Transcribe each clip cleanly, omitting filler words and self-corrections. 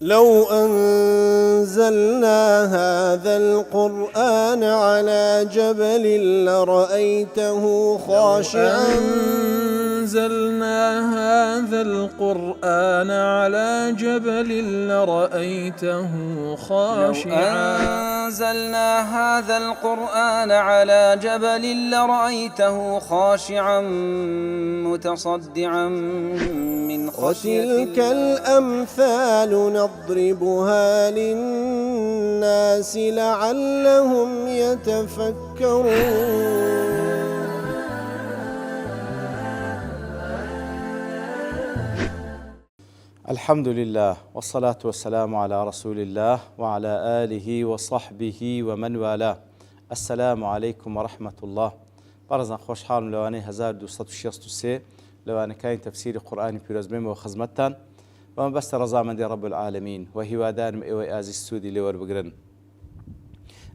لو أنزلنا هذا القرآن على جبل لرأيته خاشعا أنزلنا هذا القرآن على جبل لرأيته خاشعا أنزلنا هذا القرآن على جبل لرأيته خاشعا متصدعا من خشية وتلك الأمثال نضربها للناس لعلهم يتفكرون. الحمد لله والصلاة والسلام على رسول الله وعلى آله وصحبه ومن والاه. السلام عليكم ورحمة الله. برزان خوش حال لواني 1263 لواني كاين تفسير قرآن بيرزمين وخزمتان ومن بس رزامندي رب العالمين وهوادان مئوي آزي السودي لور بقرن.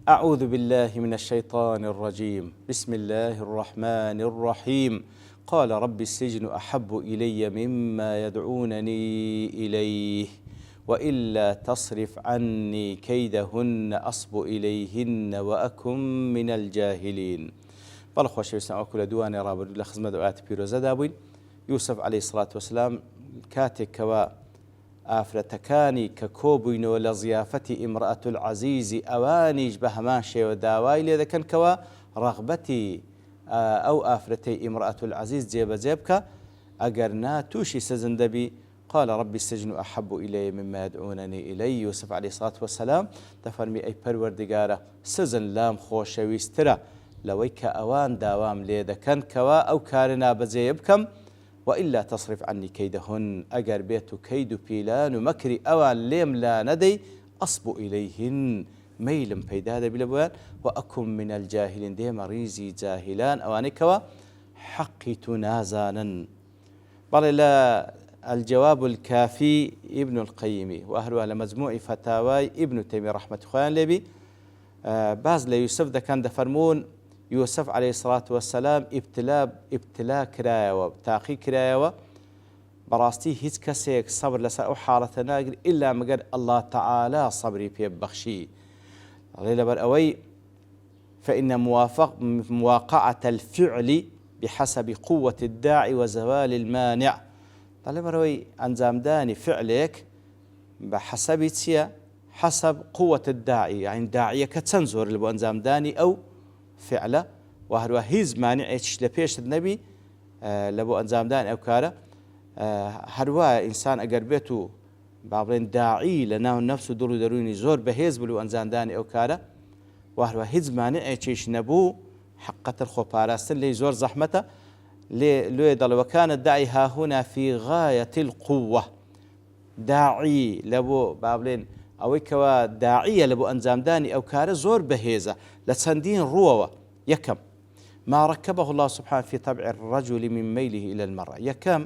أعوذ بالله من الشيطان الرجيم. بسم الله الرحمن الرحيم. قال رب السجن أحب إلي مما يدعونني إليه وإلا تصرف عني كيدهن أصب إليهن وأكن من الجاهلين. بەڵە خۆشەویستان ئەو کولە دووانێ ڕابردوو لە خزمەت ئاەتی پیرۆزەدا بووین. یوسف عەلەیهی سڵات وەسەلام کاتێکەوە ئافرەتەکانی کە کۆبووینەوە لە زیافەتی ئیمرەئەت العەزیزی ئەوانیش بە هەمان شێوە داوای لێ دەکەن کەوە ڕەغبەتی ئەو ئافرەتەی ئیمرەئەت العەزیز جێبەجێ بکە ئەگەر نا تووشی سزن دەبی. قال رب السجن أحب إلي مما يدعونني إليه. يوسف عليه الصلاة والسلام دەفەرمی ئەی پەروەردگارە سزن لام خۆشەویسترە لەوەی کە ئەوان داوام لێ دەکەن کەوا ئەو کارە نابەجێیە بکەم وإلا تصرف عني كيدهن ئەگەر بێت و کەید و پیلان و مەکری ئەوان لێم لا نەدەی ئەصب إليهن مەیلم پەیدا دەبی لە بۆیان وأكن من الجاهلين دێمە ڕیزی جاهلان ئەوانەی کەوا حەقی تو نازانن. بەڵێ لە الجواب الكافي ابن القيم وهروە لە مەجموعی فتاوای ابن تيمية رحمة خۆیان لێبی باز لە یوسف دەکەن دەفەرمون یوسف عليه الصلاة والسلام ابتلا کرایەوە تاقی کرایەوە بەڕاستی هیچ کەسێک سەبر لەسەر ئەو حاڵەتە ناگری ئیلا مەگەر الله تعالى سەبری پێ ببەخشی. ڕێ لەبەر ئەوەی فإن مواقعة الفعل بحسب قوة الداعي وزوال المانع. دەڵێ بەرەوەی ئەنجامدانی فعلێک بە حەسەبی چییە؟ حسب قوة الداعي يعني داعيەکە چەند زۆر لە بۆ ئەنجامدانی ئەو فعلە و هەروە هیچ مانعێکیش لە پێشت نەبی لە بۆ ئەنجامدانی ئەو کارە. هەروە ئینسان ئەگەر بێت و با بڵێن داعی لە ناو نەفس و دڵ و دەروونی زۆر بەهێز بوو ئەنجامدانی ئەو کارە و هەروە هیچ مانعێکیش نەبوو حقەتر خۆپاراستن لێی زۆر زەحمەتە لێ دەڵێ كان الداعي ها هنا في غاية القوة. داعی لە بۆ با بڵێن ئەوەی کەوا داعیە لە بۆ ئەنجامدانی ئەو کارە زۆر بەهێزە لە چەندین ڕووەوە. یەکەم ما ركبه الله سبحانه في طبع الرجل من ميله إلى المرأة. یەکەم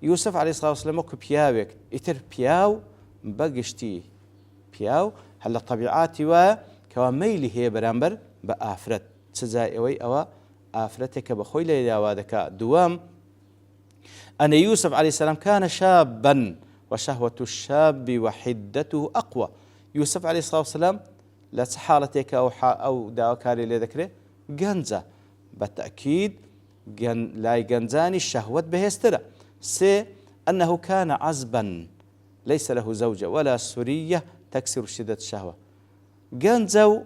یوسف عليه الصلاة والسلام وەکو پیاوێک ئیتر پیاو بەگشتی پیاو هەر لە طەبیعاتی وایە کەوا مەیلی هەیە بەرامبەر بە ئافرەت سزای ئەوەی ئەوە ئافرەتێکە بەخۆی لە داوا دەکات. دووەم أن يوسف عليه السلام كان شابا وشهوة الشاب وحدته أقوى. يوسف عليه الصلاة والسلام لا حالتك أو داوكاري اللي ذكره جنزة بالتأكيد لا جنزاني الشهوة بهسترة. أنه كان عزبا ليس له زوجة ولا سرية تكسر شدة الشهوة. جنزو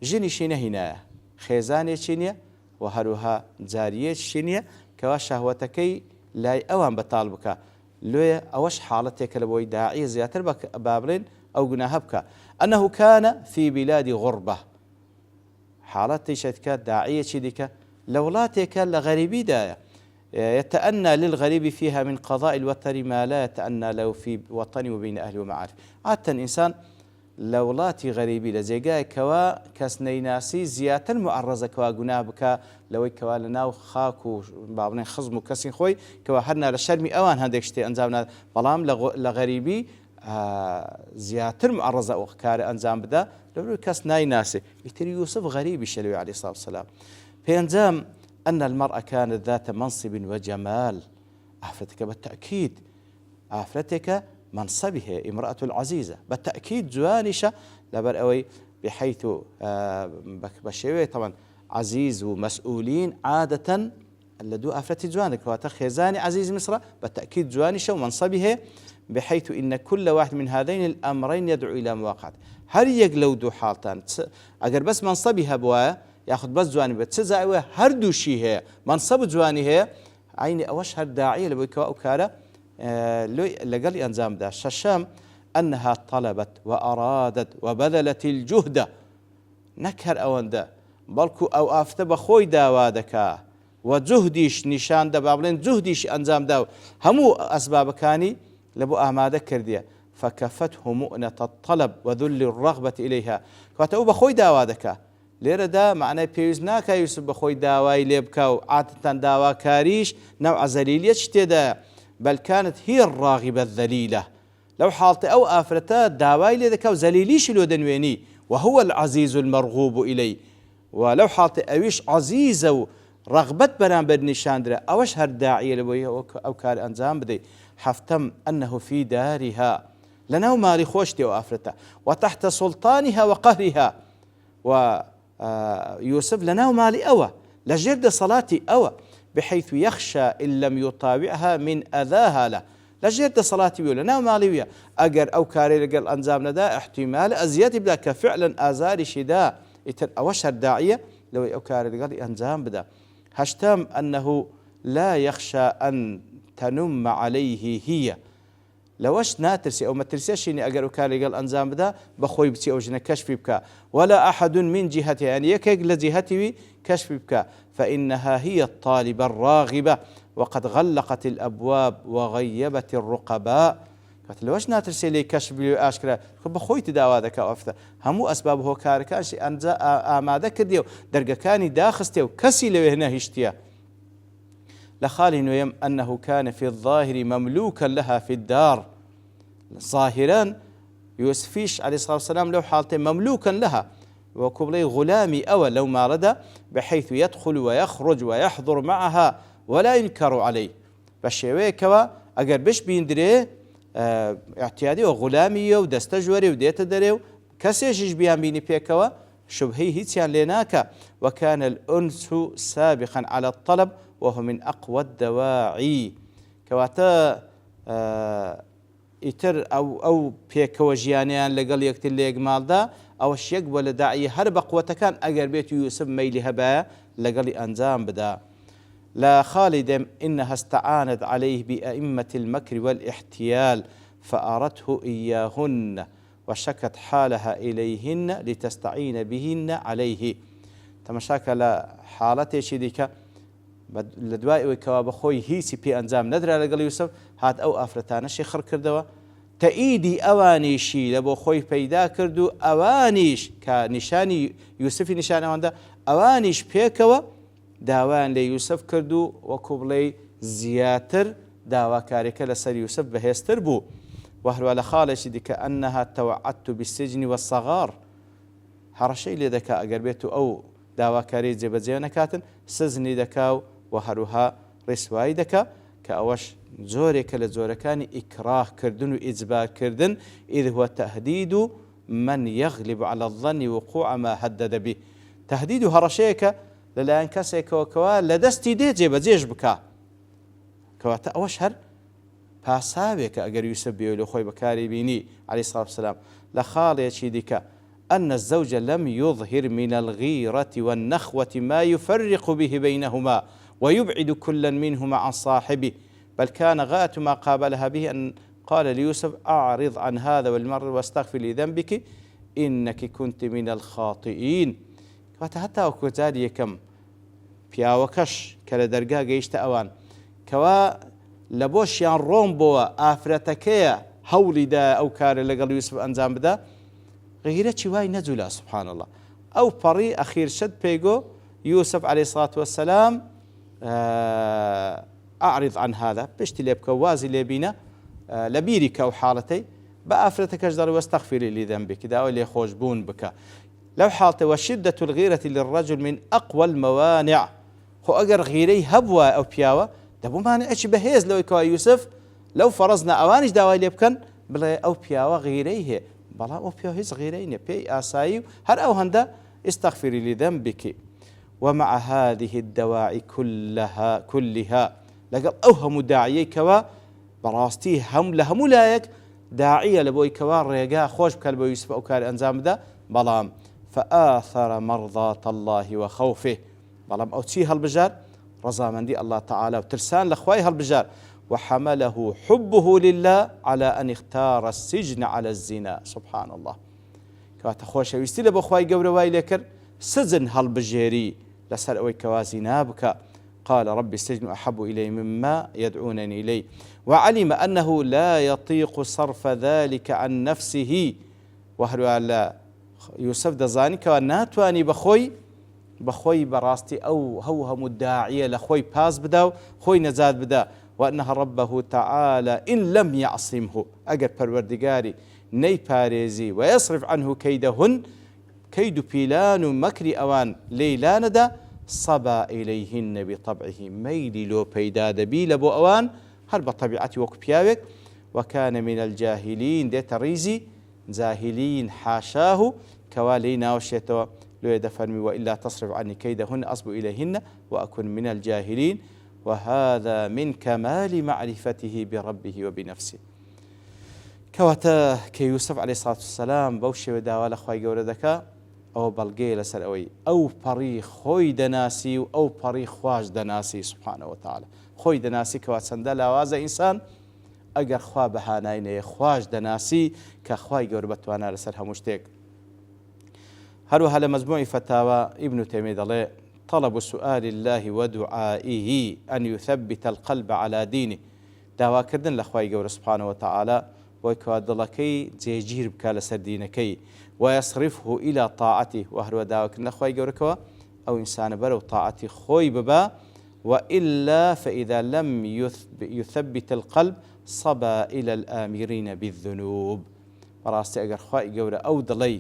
جني شينه هنا خيزاني شينية وهروها جارية شينية كوا شهوتكي لا أوان بطالبك لويا أوش حالتك لبوي داعي زياتر بابلين أو جناهبك. أنه كان في بلاد غربة حالتي شتكات داعية شديك لولاتك لغريبي دايا يتأنى للغريب فيها من قضاء الوتر ما لا يتأنى له في وطني وبين أهله ومعارف. عادة إنسان لولاتي غريبي لزيقاي كوا كسني ناسي زياتر معرزة كوا جنابك لوي كوا لناو خاكو بابنين خزمو كسين خوي كوا هرنا للشرمي أوان هنديك شتي أنزامنا بلام لغريبي زياتر معرزة وكار أنزام بدا لو كاس ناي ناسي يتري يوسف غريبي شلوي عليه الصلاة والسلام. في أنزام أن المرأة كانت ذات منصب وجمال. أفرتك بالتأكيد ئافرەتێکە منصبه امرأة العزيزة بالتأكيد جوانشة لبر أوي بحيث بشوي طبعا عزيز ومسؤولين عادة لدو أفرت جوانك وتخيزاني عزيز مصر بالتأكيد جوانشة ومنصبه بحيث إن كل واحد من هذين الأمرين يدعو إلى مواقعة هل يقلو دو حالتان أقر بس منصبها بوا ياخذ بس جواني بتسزع هردو شي هي منصب جواني هي عيني أوش هالداعية لبويكوا أوكارا لقال أنزام دا الشام أنها طلبت وأرادت وبذلت الجهد نكر أوان دا بلكو أو أفتب خوي داوادكا وجهديش نشان دا بابلين جهديش أنزام داو همو أسباب كاني لبو أمادة كردية فكفته مؤنة الطلب وذل الرغبة إليها كواتو بخوي داوادكا ليرة دا معنى بيوزناكا يوسف بخوي داواي ليبكاو عادة داوا كاريش نوع زليلية شتدا بل كانت هي الراغبة الذليلة لو حالت أو آفرتا داواي لذكاو زليليش الودنويني وهو العزيز المرغوب إليه ولو حالت أويش عزيزة رغبة برانبر نشاندرة أوش هالداعية لبويه أو كار أنزام بدي حفتم أنه في دارها لنو مالي خوشتي وآفرتا وتحت سلطانها وقهرها ويوسف لنو مالي أوى لجرد صلاتي أوى بحيث يخشى إن لم يطاوعها من أذاها له لجرد صلاتي بيقول لنو مالي ويا أجر أو كاري لقل أنزامنا دا احتمال أزيادي بدا كفعلا آزاري شدا يتر أوشر داعية لو أو كاري لقل أنزام بدا هشتم أنه لا يخشى أن تنم عليه هي لوش ناترسي أو ما ترسيش إني أجر وكالي قال أنزام بدا بخوي بتي أو جنا كشف بك ولا أحد من جهتي يعني يكيق لجهتي كشف بك فإنها هي الطالبة الراغبة وقد غلقت الأبواب وغيبت الرقباء قالت لوش ناترسي لي كشف بلي أشكره بخوي تداوى ذاك أفتى همو أسبابه كار كانش أنزا ما ذكر ديو درجة كاني داخستي وكسي لو هنا هشتيا لخالي نويم أنه كان في الظاهر مملوكا لها في الدار ظاهرا يوسفيش عليه الصلاة والسلام لو حالته مملوكا لها وكبلي غلامي أول لو ما رد بحيث يدخل ويخرج ويحضر معها ولا ينكر عليه بشيوه كوا أقر بش بيندري اعتيادي وغلامي ودستجوري وديت دريو كسيش بيان بيني بيكوا شبهي هيتيان ليناك وكان الأنس سابقا على الطلب وهو من أقوى الدواعي كواتا إتر أو بيكوا جيانيان لقل يكتل ليق مالدا أو الشيق ولا داعي هرب قوة كان أقر بيت يوسف ميلي هبا لقل أنزام بدا لا خالد إنها استعانت عليه بأئمة المكر والاحتيال فأرته إياهن وشكت حالها إليهن لتستعين بهن عليه تمشاكل حالته شديك لدوائي وكواب خوي هيسي بي أنزام ندرى لقل يوسف هات أو أفرتانا شخر كردوا تأيدي أوانيشي لبو خوي بيدا كردو أوانيش كنشاني يوسفي نشان أواندا أوانيش بيكوا داوان لي يوسف كردو وكبلي زياتر داوا كاريكا لسر يوسف بهستر بو وهل على خالش دي كأنها توعدت بالسجن والصغار هرشي لذكا أقربيتو أو داوا كاري زيبزيو نكاتن سزني دكاو وهروها رسواي دكا كأوش زورك لزوركاني إكراه كردن وإجبار كردن إذ هو تهديد من يغلب على الظن وقوع ما هدد به تهديد هرشيك للا انكسك وكوا لدستي دي جيبزيش بكا كواتا أوش هر باسابك أقر يوسف بيولو خوي بكاري بيني عليه الصلاة والسلام لخالي يشيدك أن الزوج لم يظهر من الغيرة والنخوة ما يفرق به بينهما ويبعد كلا منهما عن صاحبه بل كان غاية ما قابلها به أن قال ليوسف أعرض عن هذا والمر واستغفر لذنبك إنك كنت من الخاطئين حتى وكذلك كم پیاوەکەش کە لە دەرگا گەیشتە ئەوان کەوا لە بۆشیان ڕۆم بۆوە ئافرەتەکەیە هەوڵیدا ئەو کارە لەگەڵ یوسف ئەنجام بدە غیرەتی وای نەجوولا سبحان الله ئەو پەڕی ئەخیر شت پێیگۆ يوسف عليه الصلاة والسلام أعرض عن هذا بشتي ليبكا وازي ليبينا لبيرك أو حالتي بأفرتك أجدر واستغفري لذنبك دا أولي خوشبون بك لو حالتي وشدة الغيرة للرجل من أقوى الموانع هو أجر غيري هبوة أو بياوة دبو مانع إيش بهيز لو يكوا يوسف لو فرضنا أوانش داوي ليبكن بڵێ ئەو پیاوە غیرەی هەیە، بەڵام ئەو پیاوە هیچ غیرەی نییە، پێی ئاسایی و هەر ئەو هەندە استغفری لذنبك ومع هذه الدواعي كلها لەگەڵ ئەو هەموو داعیەکەوە بەڕاستی لە هەموو لایەک داعیە لە بۆی کەوا ڕێگا خۆش بکات بۆ یوسف ئەو کار ئەنجام بدە، بەڵام فآثر مرضات الله وخوفه، بەڵام ئەو چی هەڵبژار؟ ڕەزامەندی الله تعالى و ترسان لە خوای هەڵبژار. وحمله حبه لله على أن اختار السجن على الزنا. سبحان الله. کەواتە خۆشەویستی لە بۆ خوای گەورە وای لێ کرد سجن هەڵبژێری لەسەر ئەوەی کەوا زینا بکە. قال رب السجن أحب إلي مما يدعونني إليه وعلم أنه لا يطيق صرف ذلك عن نفسه وهروە لە یوسف دەزانی کەوا ناتوانی بەخۆی بەڕاستی ئەو هەموو داعیە لە خۆی پاس بدا و خۆی نەجات بدا. وأنها ربه تعالى إن لم يعصمه، أجر پروردگاری نەیپارێزی ويصرف عنه كيدهن، كيد پیلان و مەکری ئەوان لێی نەدا، صبا إليهن بطبعه، مەیلی لۆ پەیدا دەبی لە بۆ ئەوان هەر بە طەبیعەتی وەکو پیاوێک. وكان من الجاهلين، دێتە ڕیزی جاهلين حاشاه کەوا لێی ناوشێتەوە لێ دەفەرمی وإلا تصرف عني كيدهن أصب إليهن وأكن من الجاهلين وهذا من كمال معرفته بربه وبنفسه. کەواتە کە یوسف عليه الصلاة والسلام بەو شێوە داوا لە خوای گەورە دەکا، ئەوە بەڵگەیە لەسەر ئەوەی ئەو پەڕی خۆی دەناسی و ئەو پەڕی خوش دەناسی سبحانه وتعالى. خۆی دەناسی کەوا چەندە لاوازە ئینسان ئەگەر خوا بەهانای نەیە، خوش دەناسی کە خوای گەورە بەتوانە لەسەر هەموو شتێک. هەروەها لە مەجموعی فتاوى ابن تيمية دەڵێ طلب سؤال الله ودعائه أن يثبت القلب على دينه، داواکردن لە خوای گەورە سبحانه وتعالى بۆی کەوا دڵەکەی جێگیر بکە لەسەر دینەکەی، ويصرفه إلى طاعته، وهروە داواکردن لە خوای گەورەکەوە ئەو ئینسانە بەرەو طاعەتی خۆی ببا. وإلا فإذا لم يثبت القلب صبا إلى الآمرين بالذنوب. بەڕاستی ئەگەر خوای گەورە ئەو دڵەی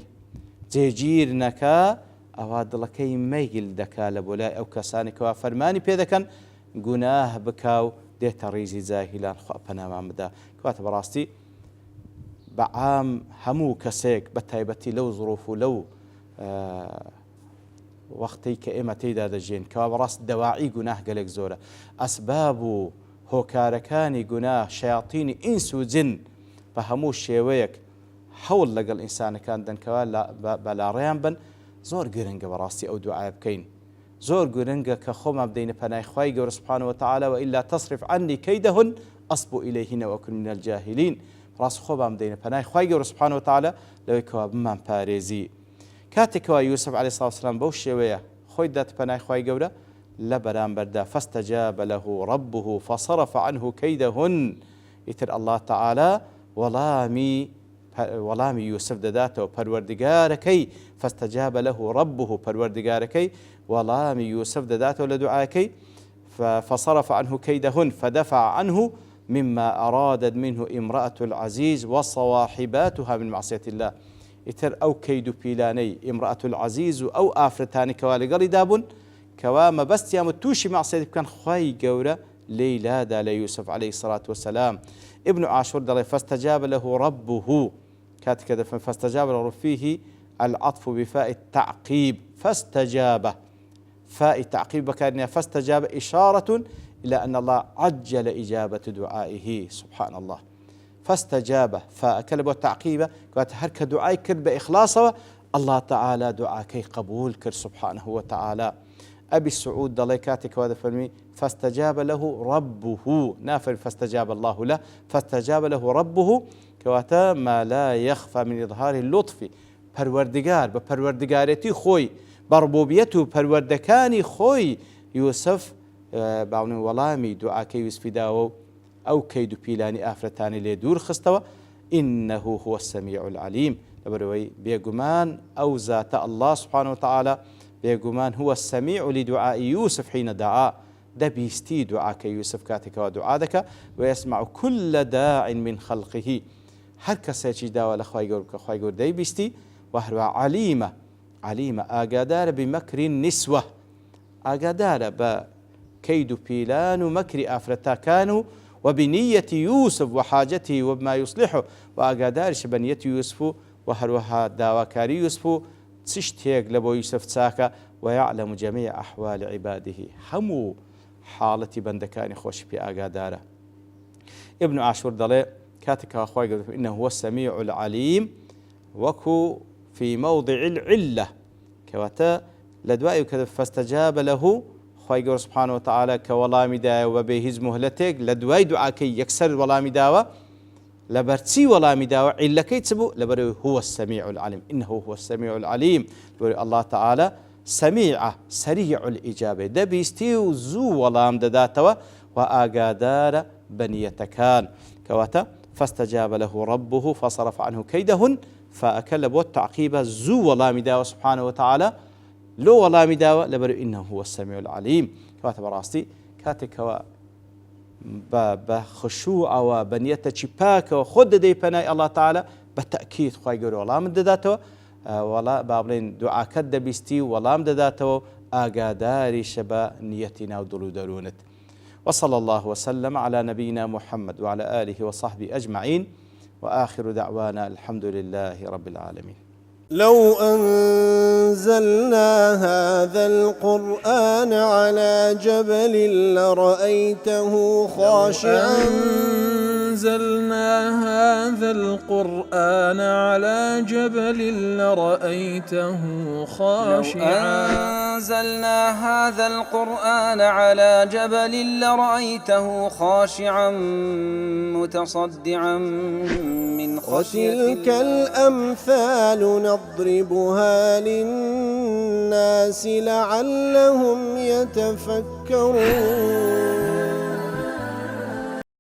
جێگیر نەکا، ئەوا دڵەکەی مەیل دەکا لە بۆ لای ئەو کەسانی کەوا فەرمانی پێ دەکەن گوناه بکا و دێتە ڕیزی جاهیلان. خوا پەنامان بدا. کەواتە بەڕاستی بەعام هەموو کەسێک بە تایبەتی لەو زڕوف و لەو وەختەی کە ئێمە تێیدا دەژین کەوا بەڕاست دەواعی گوناه گەلێک زۆرە، ئەسباب و هۆکارەکانی گوناه شەیاطینی ئینس و جن بە هەموو شێوەیەک حەوڵ لەگەڵ ئینسانەکان دەنکەوە بەلاڕێیان بن. زۆر گرنگە بەڕاستی ئەو دوعای بکەین، زۆر گرنگە کە خۆمان بدەینە پەنای خوای گەورە سبحانه وتعالى وإلا تصرف عني كيدهن أصب إليهن وأكن من الجاهلين. ڕاست خۆمان بدەینە پەنای خوای گەورە سبحانه وتعالى لەوەی کەوا بمان پارێزی. کاتێکەوە یوسف عليه الصلاة والسلام بەو شێوەیە خۆی دات پەنای خوای گەورە لە بەرامبەردا فاستجاب له ربه فصرف عنه كيدهن. ئیتر الله تعالى وەڵامی یوسف دەداتەوە پەروەردگارەکەی، فاستجاب له ربه پەروەردگارەکەی وەڵامی یوسف دەداتەوە لە دوعاکەی. فصرف عنه كيدهن فدفع عنه مما أرادت منه امرأة العزيز وصواحباتها من معصية الله. ئیتر ئەو کەید و پیلانەی امرأة العزيز و ئەو ئافرەتانی کەوا لەگەڵی دابوون کەوا مەبەستیان و تووشی معصیەت بکەن، خوای گەورە لێیلادا لە یوسف عليه الصلاة والسلام. ابن عاشور دەڵێ فاستجاب له ربه، كاتك فاستجاب له فيه العطف بفاء التعقيب، فاستجاب فاء تعقيب بكارنها فاستجاب إشارة إلى أن الله عجل إجابة دعائه. سبحان الله. فاستجاب فكلمة تعقيبة قالت هرك دعاء كرب إخلاصه الله تعالى دعاكي قبول كر سبحانه وتعالى. أبي السعود ضليكاتك وهذا فرمي فاستجاب له ربه، نافر فاستجاب الله له، فاستجاب له ربه كواتا ما لا يخفى من إظهار اللطف. پروردگار بپروردگاريتي خوي بربوبيته پروردكاني خوي يوسف باوني وڵامی دعاکەی یوسفی داوە ئەو کەید و پیلانی ئافرەتانی لێ دوور خستەوە. إنه هو السميع العليم، لەبەرەوەی بێگومان ئەو زاتە الله سبحانه وتعالى بێگومان هو السميع لدعاء يوسف حين دعا، دەبیستی دعاکە یوسف کاتێکەوە دعا دەکە ويسمع كل داع من خلقه، هەر کەسێکی داوە لە خوای گەورە بکە خوای گەورە دەیبیستی. وهروە علیمە ئاگادارە بمەکری نسوە، ئاگادارە بە کەید و پیلان و مەکری ئافرەتاکان و وبنية يوسف وحاجته وبما يصلحه وأقادارش بنية يوسف وهروها داواكاري يوسف تشتيق لبو يوسف تساكا ويعلم جميع أحوال عباده همو حالتي بندكاني خوش بي أقاداره. ابن عاشور دلي كاتك أخوي قلت إنه هو السميع العليم وكو في موضع العلة كواتا لدوائي وكذا فاستجاب له خوي سبحانه وتعالى كولامي داوى وبيهز مهلتك لدوائي دعاكي يكسر ولامي داوى لبرتسي ولامي داوى إلا كي تسبو لبرو هو السميع العليم إنه هو السميع العليم الله تعالى سميعة سريع الإجابة دبيستيو زو ولام دداتوا وآقادار بنيتكان كواتا فاستجاب له ربه فصرف عنه كيدهن فأكل بوت تعقيبة زو ولامي داوى سبحانه وتعالى لو ولامي داوى لبرو إنه هو السميع العليم كواتا براستي كاتك بخشوع وبنيته شباك وخد دي بناي الله تعالى بالتأكيد خواهي قولوا والله من دداتوا ولا بابلين دعاء كد بيستي ولا من دداتوا آقاداري شبا نيتنا ودلو درونت. وصلى الله وسلم على نبينا محمد وعلى آله وصحبه أجمعين وآخر دعوانا الحمد لله رب العالمين. لو أنزلنا هذا القرآن على جبل لرأيته خاشعا أنزلنا هذا القرآن على جبل لرأيته خاشعا أنزلنا هذا القرآن على جبل لرأيته خاشعا متصدعا من خشية الله. وتلك الأمثال نضربها للناس لعلهم يتفكرون.